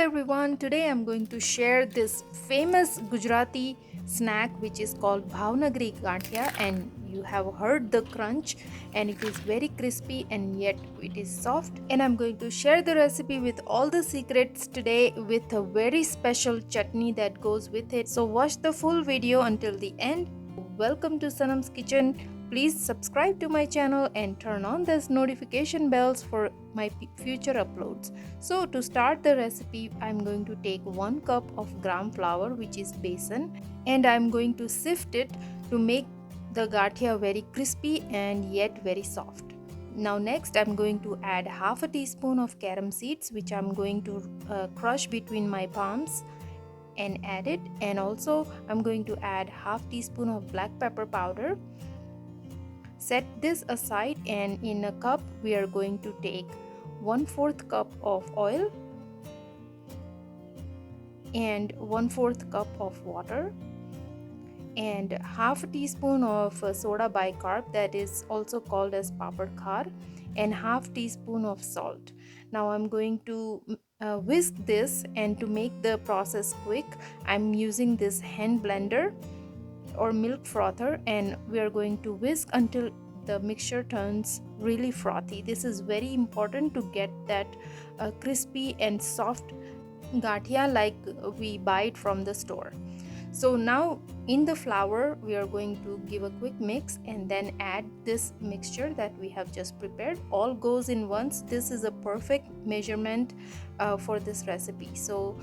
everyone, today I'm going to share this famous Gujarati snack which is called Bhavnagari Gathiya, and you have heard the crunch and it is very crispy and yet it is soft, and I'm going to share the recipe with all the secrets today with a very special chutney that goes with it. So watch the full video until the end. Welcome to Sanam's kitchen. Please subscribe to my channel and turn on those notification bells for my future uploads. So to start the recipe, I'm going to take 1 cup of gram flour, which is besan, and I'm going to sift it to make the gathiya very crispy and yet very soft. Now next I'm going to add half a teaspoon of carom seeds, which I'm going to crush between my palms and add it, and also I'm going to add half teaspoon of black pepper powder. Set this aside, and in a cup we are going to take 1/4 cup of oil and 1/4 cup of water and half a teaspoon of soda bicarb, that is also called as papad khar, and half teaspoon of salt. Now I'm going to whisk this, and to make the process quick I'm using this hand blender or milk frother, and we are going to whisk until the mixture turns really frothy. This is very important to get that crispy and soft gathiya like we buy it from the store. So now in the flour we are going to give a quick mix and then add this mixture that we have just prepared. All goes in once. This is a perfect measurement for this recipe. So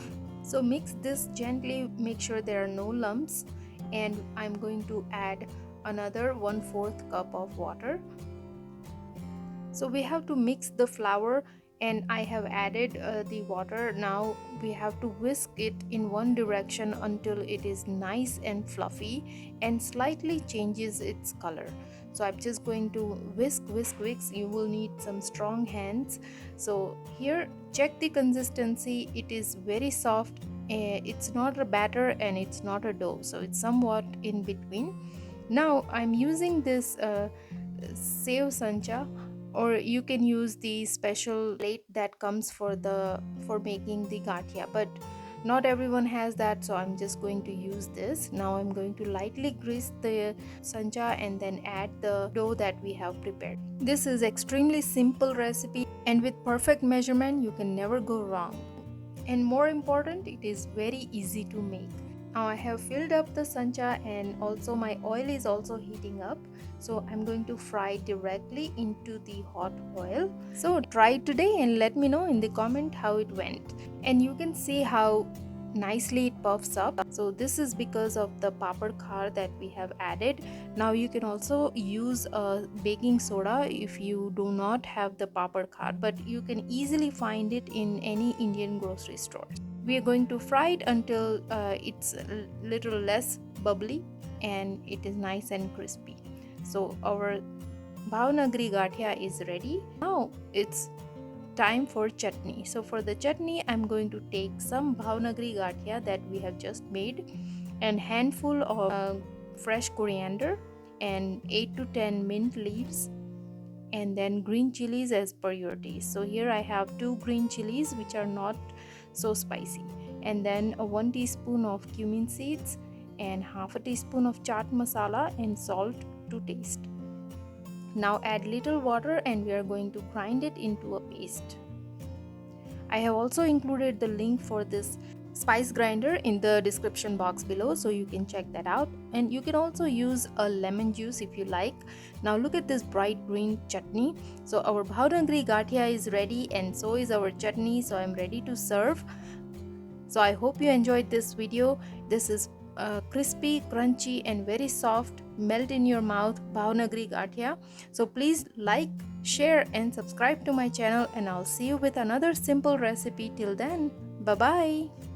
mix this gently, make sure there are no lumps, and I'm going to add another 1/4 cup of water. So we have to mix the flour, and I have added the water. Now we have to whisk it in one direction until it is nice and fluffy and slightly changes its color. So I'm just going to whisk. You will need some strong hands. So here, check the consistency. It is very soft. It's not a batter and it's not a dough, so it's somewhat in between. Now I'm using this Sev Sancha, or you can use the special plate that comes for making the gathiya, but not everyone has that, so I'm just going to use this. Now I'm going to lightly grease the sancha and then add the dough that we have prepared. This is extremely simple recipe, and with perfect measurement you can never go wrong. And more important, it is very easy to make. Now I have filled up the sancha, and also my oil is also heating up, so I'm going to fry directly into the hot oil. So try it today and let me know in the comment how it went. And you can see how nicely it puffs up. So this is because of the papad khar that we have added. Now you can also use baking soda if you do not have the papad khar, but you can easily find it in any Indian grocery store. We are going to fry it until it's a little less bubbly and it is nice and crispy. So our Bhavnagari Gathiya is ready. Now it's time for chutney. So for the chutney, I'm going to take some Bhavnagari Gathiya that we have just made, and handful of fresh coriander and 8 to 10 mint leaves, and then green chilies as per your taste. So here I have 2 green chilies which are not so spicy, and then 1 teaspoon of cumin seeds and half a teaspoon of chaat masala and salt to taste. Now add little water and we are going to grind it into a paste. I have also included the link for this spice grinder in the description box below, so you can check that out, and you can also use a lemon juice if you like. Now look at this bright green chutney. So our Bhavnagari Gathiya is ready, and so is our chutney, so I'm ready to serve. So I hope you enjoyed this video. This is crispy, crunchy and very soft, melt in your mouth Bhavnagari Gathiya. So please like, share and subscribe to my channel, and I'll see you with another simple recipe. Till then, bye bye.